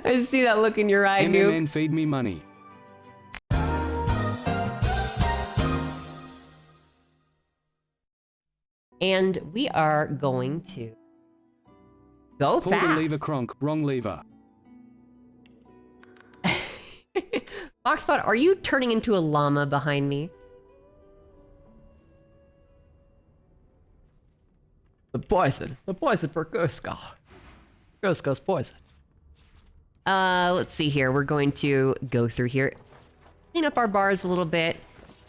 I see that look in your eye, Noob. MMN feed me money. And we are going to go Pull fast. the lever, Kronk. Wrong lever. Foxpot, are you turning into a llama behind me? The poison for Cusco. Cusco's poison. Let's see here. We're going to go through here, clean up our bars a little bit,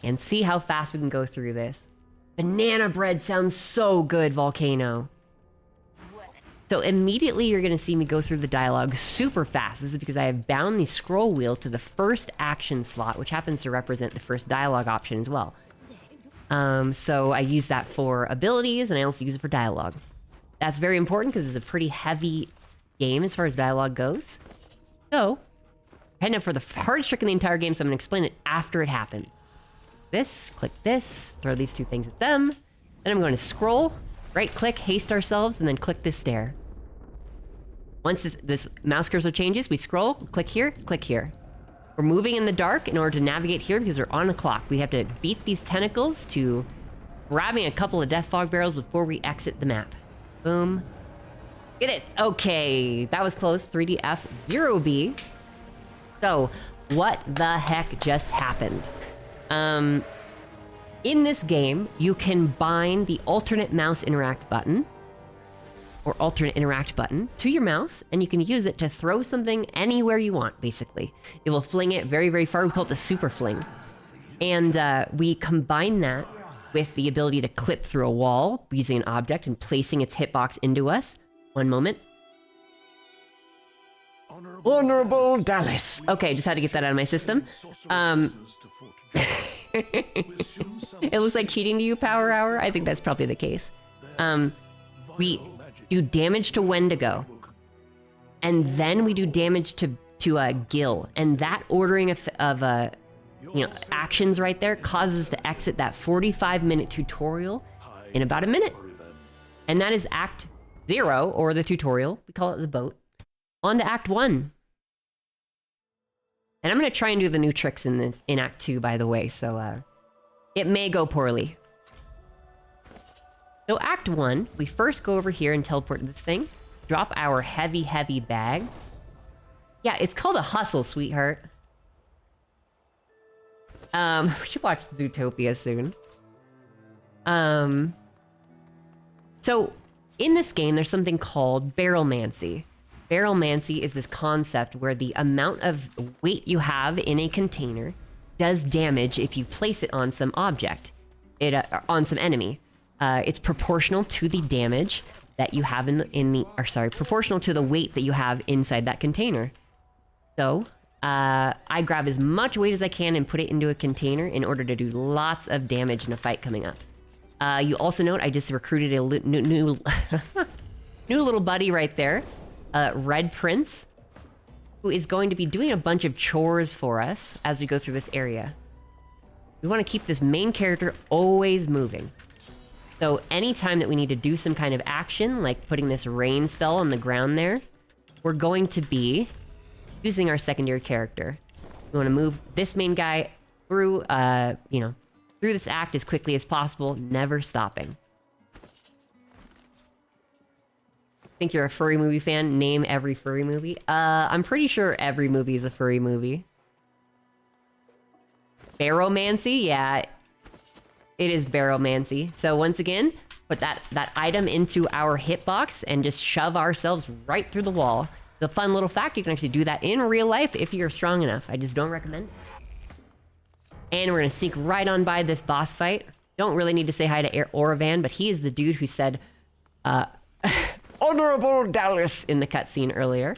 and see how fast we can go through this. Banana bread sounds so good, Volcano. So immediately you're going to see me go through the dialogue super fast. This is because I have bound the scroll wheel to the first action slot, which happens to represent the first dialogue option as well. So I use that for abilities, and I also use it for dialogue. That's very important because it's a pretty heavy game as far as dialogue goes. So, heading up for the hardest trick in the entire game, so I'm going to explain it after it happens. This, click this, throw these two things at them. Then I'm going to scroll, right-click, haste ourselves, and then click this stair. Once this mouse cursor changes, we scroll, click here, click here. We're moving in the dark in order to navigate here because we're on a clock. We have to beat these tentacles to grabbing a couple of death fog barrels before we exit the map. Boom. Get it! Okay, that was close. 3DF 0B. So, what the heck just happened? In this game, you can bind the alternate mouse interact button, or alternate interact button, to your mouse, and you can use it to throw something anywhere you want, basically. It will fling it very, very far. We call it the super fling. And we combine that with the ability to clip through a wall using an object and placing its hitbox into us. One moment. Honorable Dallas. Okay, just had to get that out of my system. It looks like cheating to you, Power Hour. I think that's probably the case. We do damage to Wendigo, and then we do damage to Gil, and that ordering of actions right there causes us to exit that 45-minute tutorial in about a minute, and that is Act 0, or the tutorial. We call it the boat. On to Act 1. And I'm going to try and do the new tricks in Act 2, by the way, so it may go poorly. So Act 1, we first go over here and teleport to this thing, drop our heavy, heavy bag. Yeah, it's called a hustle, sweetheart. We should watch Zootopia soon. So, in this game, there's something called barrelmancy. Barrelmancy is this concept where the amount of weight you have in a container does damage if you place it on some object, on some enemy. It's proportional to the damage that you have proportional to the weight that you have inside that container. So, I grab as much weight as I can and put it into a container in order to do lots of damage in a fight coming up. You also note I just recruited a new little buddy right there, Red Prince, who is going to be doing a bunch of chores for us as we go through this area. We want to keep this main character always moving. So anytime that we need to do some kind of action, like putting this rain spell on the ground there, we're going to be using our secondary character. We want to move this main guy through, through this act as quickly as possible, never stopping. Think you're a furry movie fan? Name every furry movie. I'm pretty sure every movie is a furry movie. Barrelmancy? Yeah, it is barrelmancy. So once again, put that item into our hitbox and just shove ourselves right through the wall. It's a fun little fact. You can actually do that in real life if you're strong enough. I just don't recommend it. And we're going to sneak right on by this boss fight. Don't really need to say hi to Oravan, but he is the dude who said, Honorable Dallas in the cutscene earlier.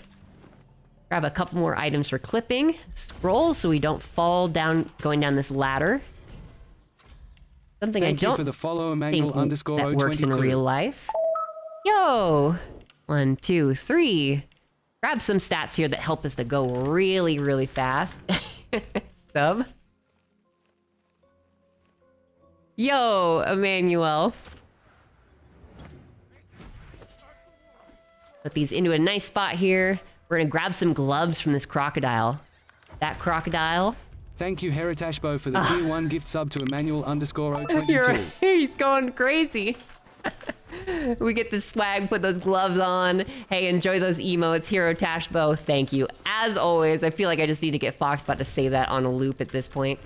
Grab a couple more items for clipping. Scroll so we don't fall down going down this ladder. Something Thank I don't you for the follow, Emmanuel think that works in 022. real life. Yo! 1, 2, 3. Grab some stats here that help us to go really, really fast. Sub. Yo, Emmanuel. Put these into a nice spot here. We're gonna grab some gloves from this crocodile. That crocodile. Thank you, Heritashbo, for the tier 1 gift sub to Emmanuel_022. You're right. He's going crazy. We get the swag, put those gloves on. Hey, enjoy those emotes. Hero Tashbo, thank you. As always, I feel like I just need to get Foxbot to say that on a loop at this point.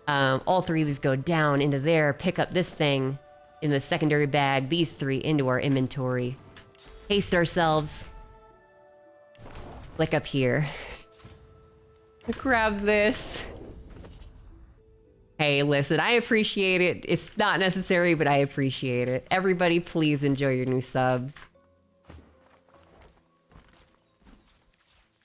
All 3 of these go down into there. Pick up this thing in the secondary bag. These 3 into our inventory. Haste ourselves. Click up here. Grab this. Hey, listen, I appreciate it. It's not necessary, but I appreciate it. Everybody, please enjoy your new subs.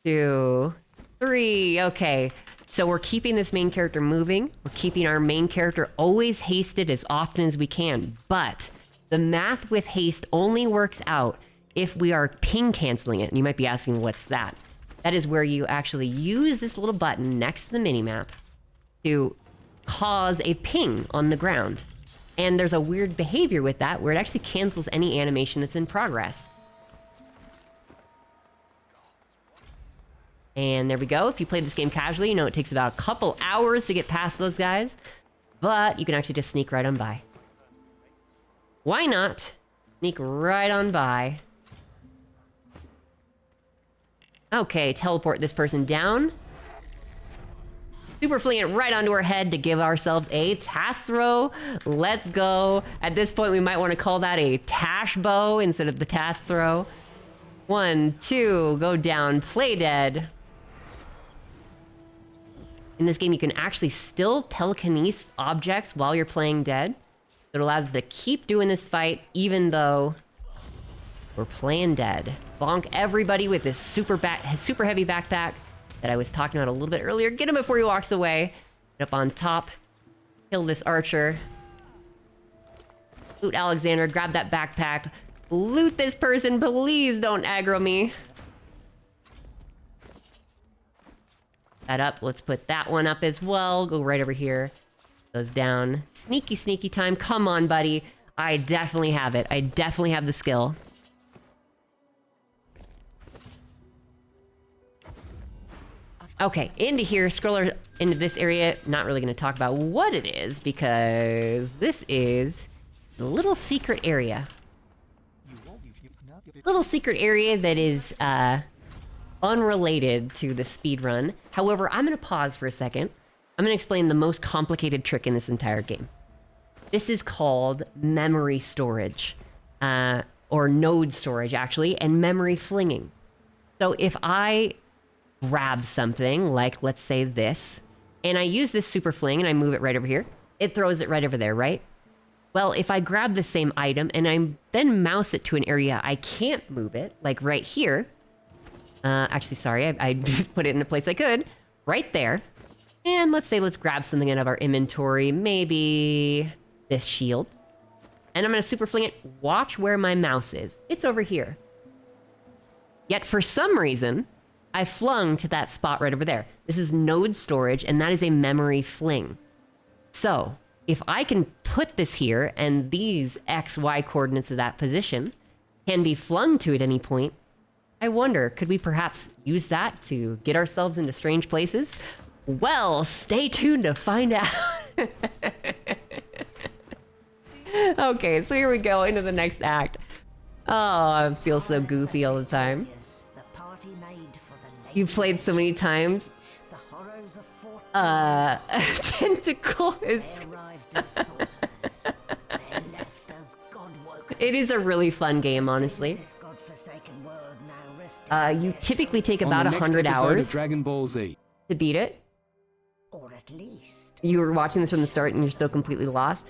2, 3, okay. So we're keeping this main character moving. We're keeping our main character always hasted as often as we can. But the math with haste only works out if we are ping canceling it. And you might be asking, what's that? That is where you actually use this little button next to the minimap to cause a ping on the ground. And there's a weird behavior with that where it actually cancels any animation that's in progress. And there we go. If you play this game casually, you know it takes about a couple hours to get past those guys, but you can actually just sneak right on by. Why not? Sneak right on by. Okay, teleport this person down. Super fling it right onto her head to give ourselves a task throw. Let's go. At this point, we might want to call that a tash bow instead of the task throw. 1, 2, go down, play dead. In this game, you can actually still telekinesis objects while you're playing dead. It allows us to keep doing this fight even though we're playing dead. Bonk everybody with this super heavy backpack that I was talking about a little bit earlier. Get him before he walks away. Get up on top. Kill this archer. Loot Alexander. Grab that backpack. Loot this person. Please don't aggro me. That up. Let's put that one up as well. Go right over here. Goes down. Sneaky, sneaky time. Come on, buddy. I definitely have it. I definitely have the skill. Okay, into here, scroller into this area. Not really going to talk about what it is because this is a little secret area. Little secret area that is unrelated to the speedrun. However, I'm going to pause for a second. I'm going to explain the most complicated trick in this entire game. This is called memory storage, or node storage actually, and memory flinging. So if I grab something like, let's say this, and I use this super fling and I move it right over here, it throws it right over there, right? Well, if I grab the same item and I then mouse it to an area I can't move it, like right here, actually, sorry, I put it in a place I could, right there, and let's grab something out of our inventory, maybe this shield, and I'm gonna super fling it. Watch where my mouse is. It's over here. Yet for some reason, I flung to that spot right over there. This is node storage, and that is a memory fling. So, if I can put this here, and these X, Y coordinates of that position can be flung to at any point, I wonder, could we perhaps use that to get ourselves into strange places? Well, stay tuned to find out. Okay, so here we go into the next act. Oh, I feel so goofy all the time. You've played so many times. Tentacle is... It is a really fun game, honestly. You typically take about 100 hours Dragon Ball Z to beat it. Or at least. You were watching this from the start and you're still completely lost.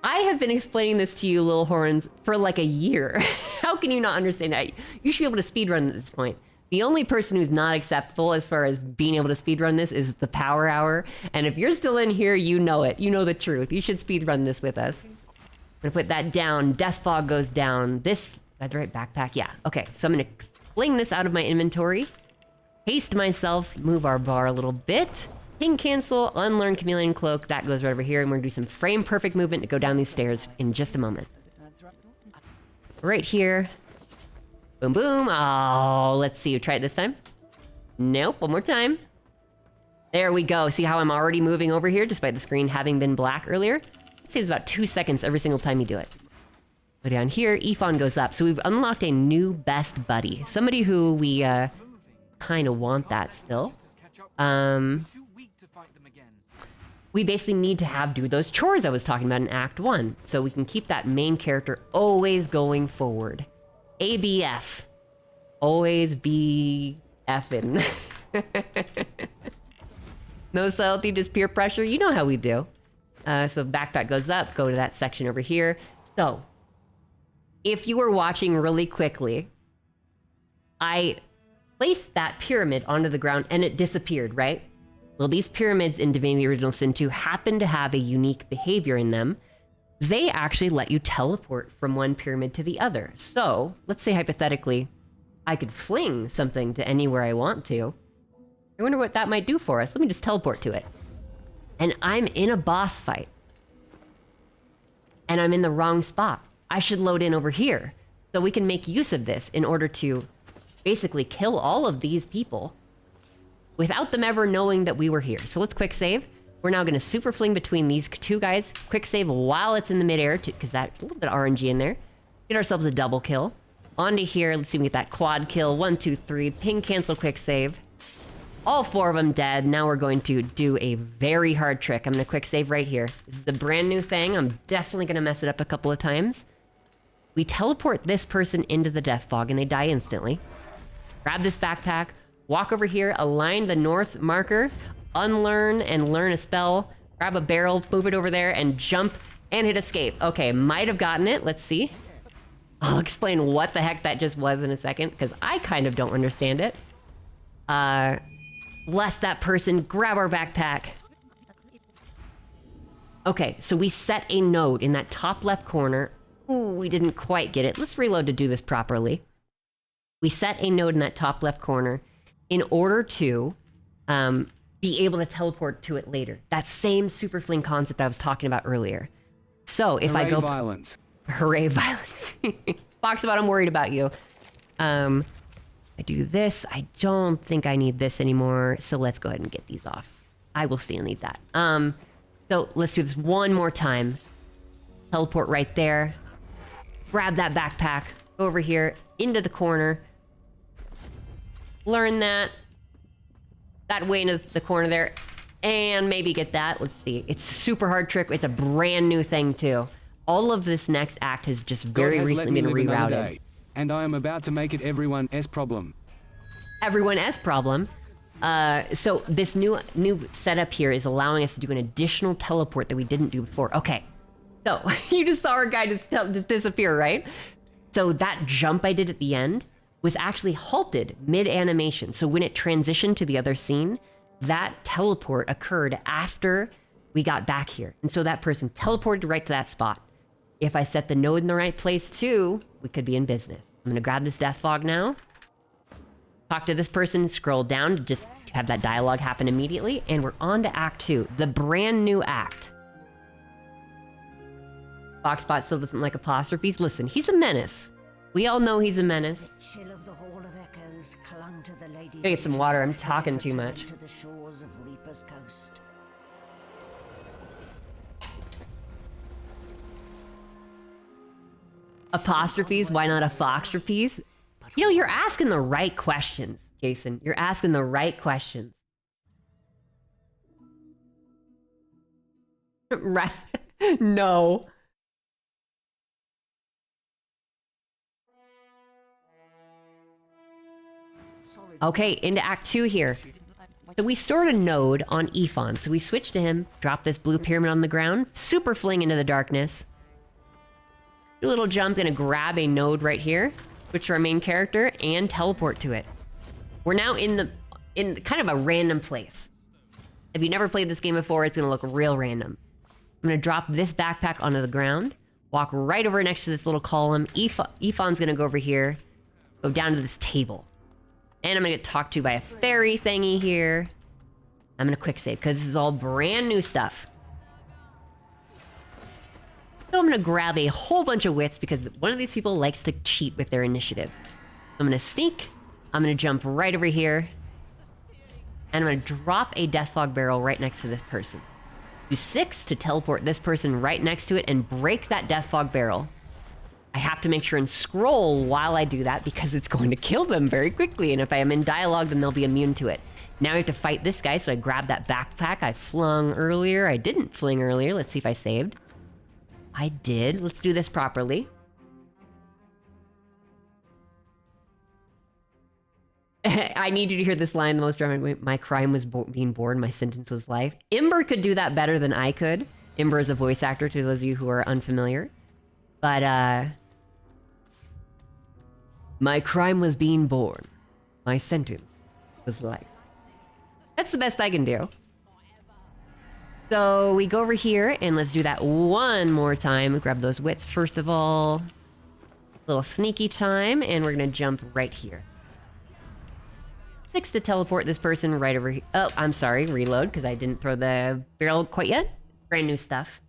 I have been explaining this to you, Little Horns, for like a year. How can you not understand that? You should be able to speedrun at this point. The only person who's not acceptable as far as being able to speedrun this is the Power Hour. And if you're still in here, you know it. You know the truth. You should speedrun this with us. I'm gonna put that down. Death Fog goes down. This, that's right, backpack, yeah. Okay, so I'm gonna fling this out of my inventory. Haste myself, move our bar a little bit. Ping cancel, unlearn chameleon cloak. That goes right over here. And we're gonna do some frame perfect movement to go down these stairs in just a moment. Right here. Boom, boom. Oh, let's see. Try it this time. Nope, one more time. There we go. See how I'm already moving over here despite the screen having been black earlier? It saves about 2 seconds every single time you do it. Go down here, Ifon goes up. So we've unlocked a new best buddy. Somebody who we kind of want that still. We basically need to do those chores I was talking about in Act 1. So we can keep that main character always going forward. ABF. Always be effing. No subtlety, just peer pressure. You know how we do. So backpack goes up, go to that section over here. So, if you were watching really quickly, I placed that pyramid onto the ground and it disappeared, right? Well, these pyramids in Divinity Original Sin 2 happen to have a unique behavior in them. They actually let you teleport from one pyramid to the other. So, let's say hypothetically, I could fling something to anywhere I want to. I wonder what that might do for us. Let me just teleport to it. And I'm in a boss fight. And I'm in the wrong spot. I should load in over here. So we can make use of this in order to basically kill all of these people without them ever knowing that we were here. So let's quick save. We're now going to super fling between these two guys. Quick save while it's in the midair, because that's a little bit of RNG in there. Get ourselves a double kill. Onto here, let's see if we get that quad kill. 1, 2, 3. Ping, cancel, quick save. All 4 of them dead. Now we're going to do a very hard trick. I'm going to quick save right here. This is a brand new thing. I'm definitely going to mess it up a couple of times. We teleport this person into the death fog and they die instantly. Grab this backpack. Walk over here. Align the north marker. Unlearn and learn a spell. Grab a barrel. Move it over there and jump and hit escape. Okay, might have gotten it. Let's see. I'll explain what the heck that just was in a second because I kind of don't understand it. Bless that person, grab our backpack. Okay, so we set a node in that top left corner. Ooh, we didn't quite get it. Let's reload to do this properly. We set a node in that top left corner in order to be able to teleport to it later. That same super fling concept I was talking about earlier. So if I go... violence. Hooray violence. Fox about I'm worried about you. I do this. I don't think I need this anymore. So let's go ahead and get these off. I will still need that. So let's do this one more time. Teleport right there. Grab that backpack. Over here. Into the corner. Learn that. That way into the corner there. And maybe get that. Let's see. It's a super hard trick. It's a brand new thing too. All of this next act has just very recently been rerouted. And I am about to make it everyone's problem. Everyone's problem. So this new setup here is allowing us to do an additional teleport that we didn't do before. Okay. So you just saw our guy just disappear, right? So that jump I did at the end was actually halted mid-animation. So when it transitioned to the other scene, that teleport occurred after we got back here. And so that person teleported right to that spot. If I set the node in the right place too, we could be in business. I'm gonna grab this death fog now. Talk to this person, scroll down to just have that dialogue happen immediately, and we're on to Act 2, the brand new act. Foxbot still doesn't like apostrophes. Listen, he's a menace. We all know he's a menace. Chill of the Hall of Echoes clung to the lady. Gotta get some water, I'm talking too much. To the shores of Reaper's Coast. Apostrophes, why not a foxtrophes? You know, you're asking the right questions, Jason. You're asking the right questions. Right? No. Okay, into Act 2 here. So we stored a node on Ifon, so we switched to him, dropped this blue pyramid on the ground, super fling into the darkness. Do a little jump, gonna grab a node right here, switch to our main character, and teleport to it. We're now in kind of a random place. If you never played this game before, it's gonna look real random. I'm gonna drop this backpack onto the ground, walk right over next to this little column. Ifon's gonna go over here, go down to this table. And I'm gonna get talked to by a fairy thingy here. I'm gonna quick save, because this is all brand new stuff. So I'm gonna grab a whole bunch of wits because one of these people likes to cheat with their initiative. I'm gonna sneak. I'm gonna jump right over here. And I'm gonna drop a death fog barrel right next to this person. Use 6 to teleport this person right next to it and break that death fog barrel. I have to make sure and scroll while I do that because it's going to kill them very quickly. And if I am in dialogue, then they'll be immune to it. Now I have to fight this guy, so I grab that backpack I flung earlier. I didn't fling earlier. Let's see if I saved. I did. Let's do this properly. I need you to hear this line the most dramatic way. My crime was being born. My sentence was life. Ember could do that better than I could. Ember is a voice actor, to those of you who are unfamiliar. But, my crime was being born. My sentence was life. That's the best I can do. So we go over here and let's do that one more time. Grab those wits first of all. Little sneaky time, and we're gonna jump right here. 6 to teleport this person right over here. Oh, I'm sorry, reload, because I didn't throw the barrel quite yet. Brand new stuff.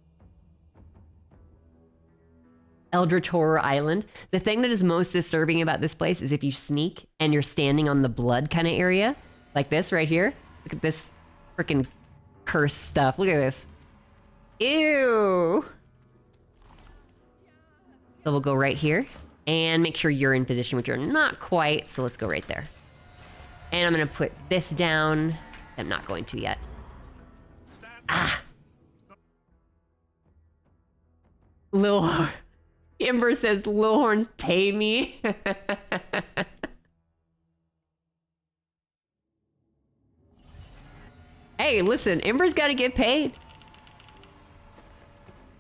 Eldritch Horror Island. The thing that is most disturbing about this place is if you sneak and you're standing on the blood kind of area. Like this right here. Look at this freaking curse stuff. Look at this. Ew! So we'll go right here. And make sure you're in position, which you're not quite. So let's go right there. And I'm gonna put this down. I'm not going to yet. Ah! Lil... Ember says, Lil Horns pay me. Hey, listen, Ember's gotta get paid.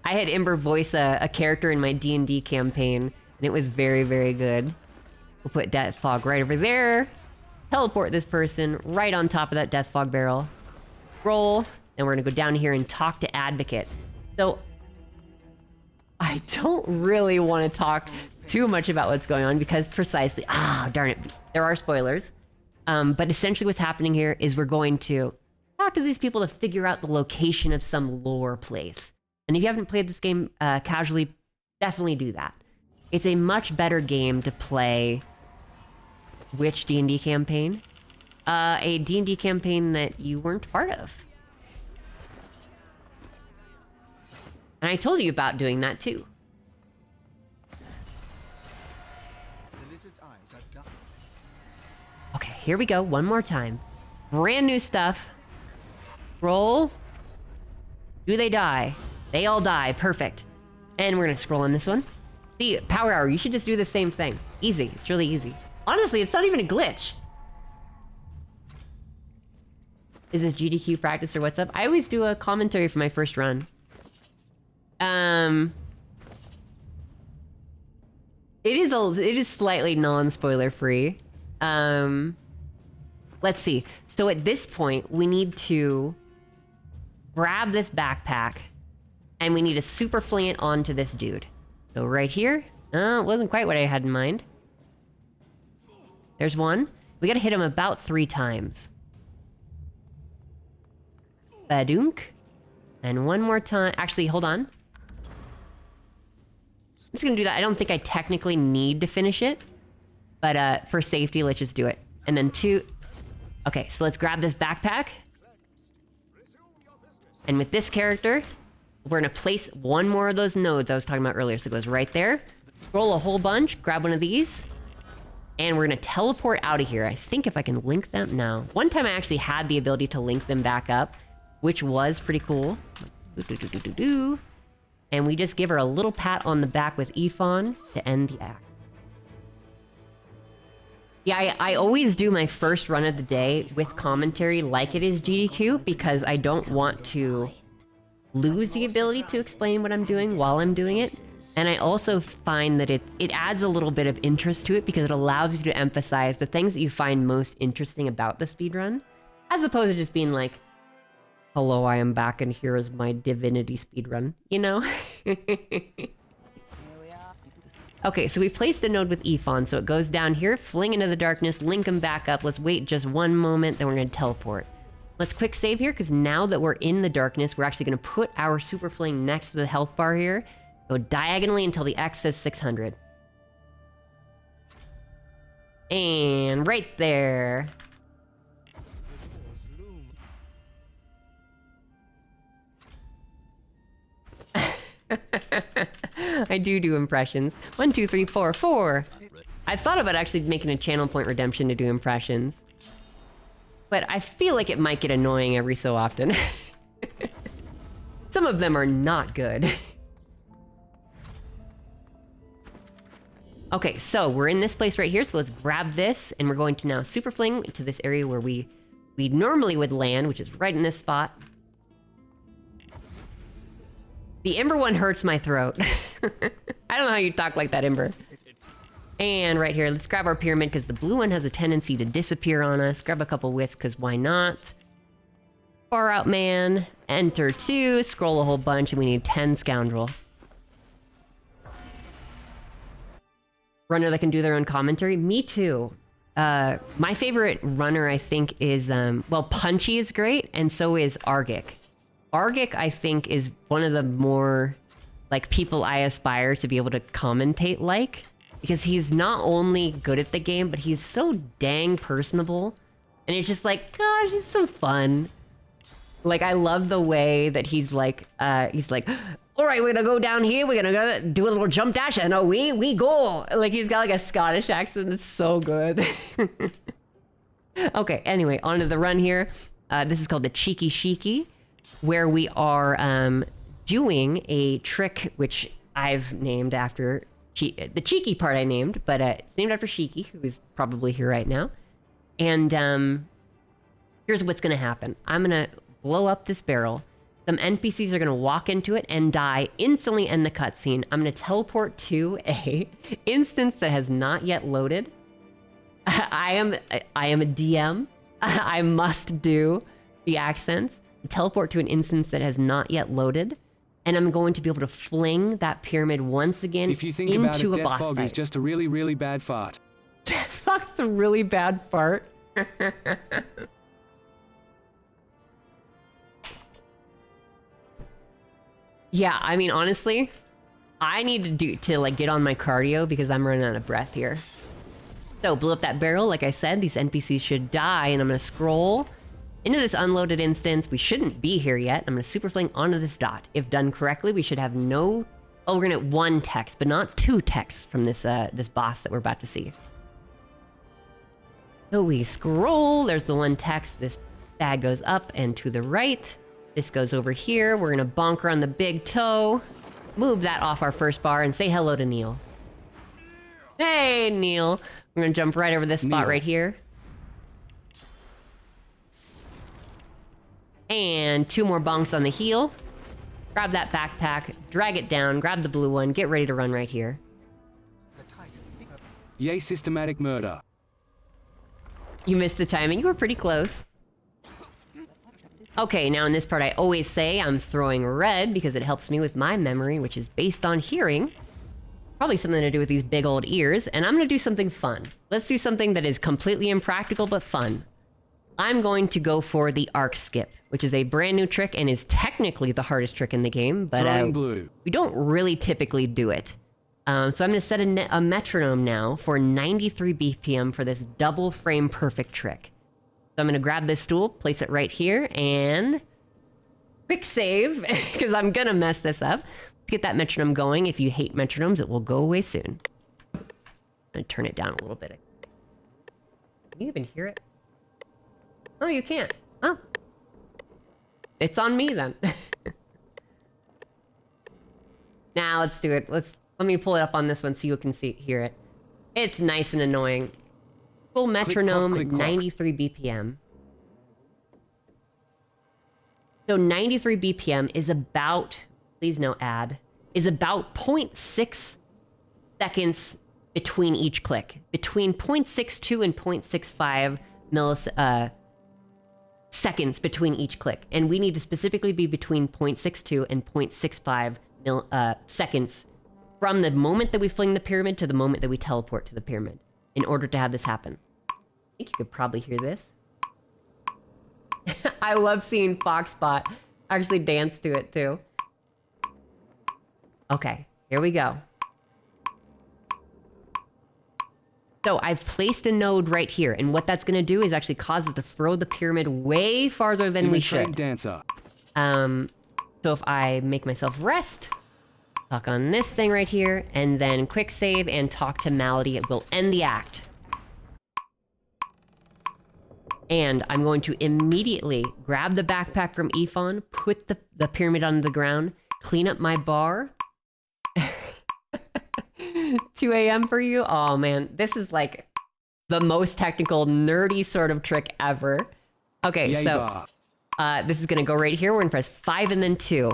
I had Ember voice a character in my D&D campaign, and it was very, very good. We'll put Death Fog right over there. Teleport this person right on top of that Death Fog barrel. Roll, and we're gonna go down here and talk to Advocate. So, I don't really want to talk too much about what's going on because precisely... Ah, darn it. There are spoilers. But essentially what's happening here is we're going to talk to these people to figure out the location of some lore place. And if you haven't played this game casually, definitely do that. It's a much better game to play... Which D&D campaign? A D&D campaign that you weren't part of. And I told you about doing that too. Okay, here we go. One more time. Brand new stuff. Roll. Do they die? They all die. Perfect. And we're gonna scroll on this one. See, Power Hour, you should just do the same thing. Easy. It's really easy. Honestly, it's not even a glitch. Is this GDQ practice or what's up? I always do a commentary for my first run. It is slightly non-spoiler free. Let's see. So at this point, we need to grab this backpack and we need to super fling it onto this dude. So right here. It wasn't quite what I had in mind. There's one. We gotta hit him about 3 times. Badunk. And one more time. Actually, hold on. I'm just gonna do that. I don't think I technically need to finish it. But for safety, let's just do it. And then 2... Okay, so let's grab this backpack. And with this character, we're gonna place one more of those nodes I was talking about earlier. So it goes right there. Roll a whole bunch. Grab one of these. And we're gonna teleport out of here. I think if I can link them... No. One time I actually had the ability to link them back up, which was pretty cool. And we just give her a little pat on the back with Ephon to end the act. Yeah, I always do my first run of the day with commentary like it is GDQ because I don't want to lose the ability to explain what I'm doing while I'm doing it. And I also find that it adds a little bit of interest to it because it allows you to emphasize the things that you find most interesting about the speedrun, as opposed to just being like, hello, I am back and here is my Divinity speedrun, you know? Okay, so we placed the node with Ephon, so it goes down here, fling into the darkness, link them back up. Let's wait just one moment, then we're gonna teleport. Let's quick save here, because now that we're in the darkness, we're actually gonna put our super fling next to the health bar here. Go diagonally until the X says 600. And right there. I do impressions. 1, 2, 3, 4, 4. I've thought about actually making a channel point redemption to do impressions. But I feel like it might get annoying every so often. Some of them are not good. Okay, so we're in this place right here, so let's grab this, and we're going to now super fling to this area where we normally would land, which is right in this spot. The Ember one hurts my throat. I don't know how you talk like that, Ember. And right here, let's grab our pyramid, because the blue one has a tendency to disappear on us. Grab a couple withs, because why not? Far out man, enter 2, scroll a whole bunch, and we need 10 scoundrel. Runner that can do their own commentary? Me too. My favorite runner, I think, is, well, Punchy is great, and so is Argic. Argic, I think, is one of the more, like, people I aspire to be able to commentate like. Because he's not only good at the game, but he's so dang personable. And it's just like, gosh, he's so fun. Like, I love the way that he's like, all right, we're gonna go down here, we're gonna go do a little jump dash, and we go. Like, he's got like a Scottish accent, it's so good. Okay, anyway, on to the run here. This is called the Cheeky Sheiky, where we are doing a trick which I've named after... the cheeky part I named, but it's named after Sheiky, who is probably here right now. And here's what's gonna happen. I'm gonna blow up this barrel. Some NPCs are gonna walk into it and die, instantly end the cutscene. I'm gonna teleport to a instance that has not yet loaded. I am a DM. I must do the accents. Teleport to an instance that has not yet loaded. And I'm going to be able to fling that pyramid once again If you think into about it, a Death boss Fog fight. is just a really, really bad fart. Death Fog's a really bad fart. Yeah, I mean, honestly, I need to like get on my cardio because I'm running out of breath here. So, blew up that barrel. Like I said, these NPCs should die, and I'm gonna scroll into this unloaded instance. We shouldn't be here yet. I'm gonna super fling onto this dot. If done correctly, we should have no... Oh, we're gonna get 1 text, but not 2 texts from this this boss that we're about to see. So we scroll, there's the 1 text. This bag goes up and to the right. This goes over here. We're gonna bonker on the big toe. Move that off our first bar and say hello to Neil. Hey, Neil. We're gonna jump right over this spot right here. And 2 more bonks on the heel. Grab that backpack, drag it down, grab the blue one, get ready to run right here. Yay, systematic murder. You missed the timing. You were pretty close. Okay, now in this part I always say I'm throwing red because it helps me with my memory, which is based on hearing. Probably something to do with these big old ears, and I'm gonna do something fun. Let's do something that is completely impractical but fun. I'm going to go for the arc skip, which is a brand new trick and is technically the hardest trick in the game, but we don't really typically do it. So I'm going to set a metronome now for 93 BPM for this double frame perfect trick. So I'm going to grab this stool, place it right here, and quick save, because I'm going to mess this up. Let's get that metronome going. If you hate metronomes, it will go away soon. I'm going to turn it down a little bit. Can you even hear it? Oh, you can't. Oh. It's on me then. Now let's do it. Let me pull it up on this one so you can hear it. It's nice and annoying. Full metronome, click, clock. 93 BPM. So 93 BPM is about, please no ad, is about 0.6 seconds between each click. Between 0.62 and 0.65 seconds between each click. And we need to specifically be between 0.62 and 0.65 seconds from the moment that we fling the pyramid to the moment that we teleport to the pyramid in order to have this happen. I think you could probably hear this. I love seeing Foxbot actually dance to it too. Okay, here we go. So I've placed a node right here, and what that's gonna do is actually cause us to throw the pyramid way farther than we should. Dancer. So if I make myself rest, talk on this thing right here, and then quick save and talk to Malady, it will end the act. And I'm going to immediately grab the backpack from Ifon, put the pyramid on the ground, clean up my bar. 2 a.m. for you? Oh man, this is like the most technical, nerdy sort of trick ever. Okay, Yay, so this is gonna go right here. We're gonna press 5 and then 2.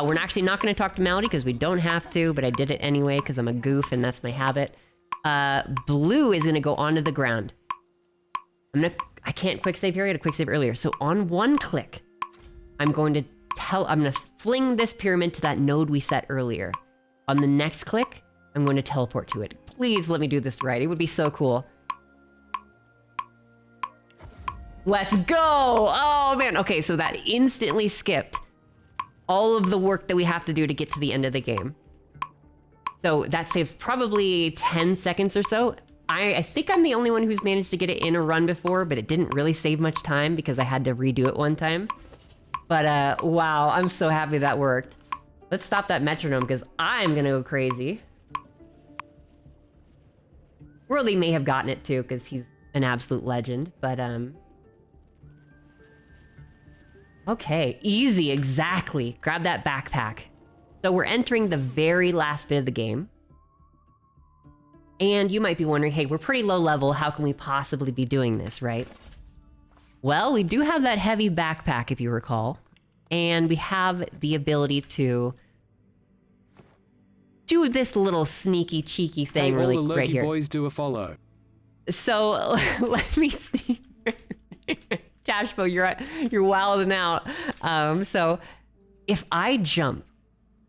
We're actually not gonna talk to Malady because we don't have to, but I did it anyway because I'm a goof and that's my habit. Blue is gonna go onto the ground. I can't quick save here, I gotta quick save earlier. So on one click, I'm gonna fling this pyramid to that node we set earlier. On the next click, I'm going to teleport to it. Please let me do this right. It would be so cool. Let's go! Oh man, okay, so that instantly skipped all of the work that we have to do to get to the end of the game. So that saves probably 10 seconds or so. I think I'm the only one who's managed to get it in a run before, but it didn't really save much time because I had to redo it one time. But wow, I'm so happy that worked. Let's stop that metronome because I'm gonna go crazy. Worldy may have gotten it too because he's an absolute legend, but okay, easy, exactly. Grab that backpack. So we're entering the very last bit of the game. And you might be wondering, hey, we're pretty low level, how can we possibly be doing this, right? Well, we do have that heavy backpack, if you recall. And we have the ability to do this little sneaky, cheeky thing really all the right Loki here. boys do a follow. So, let me see. Tashpo, you're wilding out. So, if I jump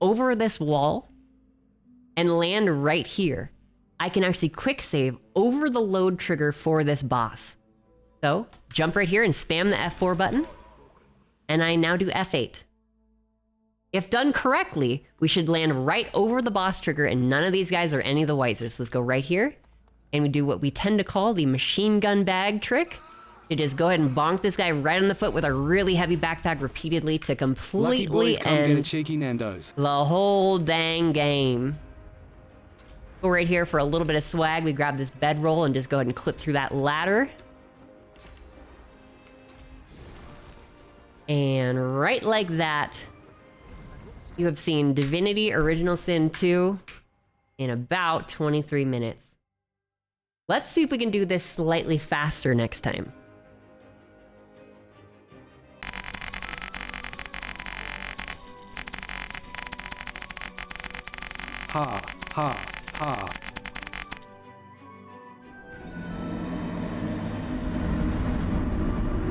over this wall and land right here, I can actually quick save over the load trigger for this boss. So, jump right here and spam the F4 button. And I now do F8. If done correctly, we should land right over the boss trigger and none of these guys are any of the wiser. So let's go right here. And we do what we tend to call the machine gun bag trick. You just go ahead and bonk this guy right on the foot with a really heavy backpack repeatedly to completely Lucky boys come get a end cheeky Nando's. the whole dang game. Go right here for a little bit of swag. We grab this bedroll and just go ahead and clip through that ladder. And right like that, you have seen Divinity Original Sin 2 in about 23 minutes. Let's see if we can do this slightly faster next time. Ha, ha, ha.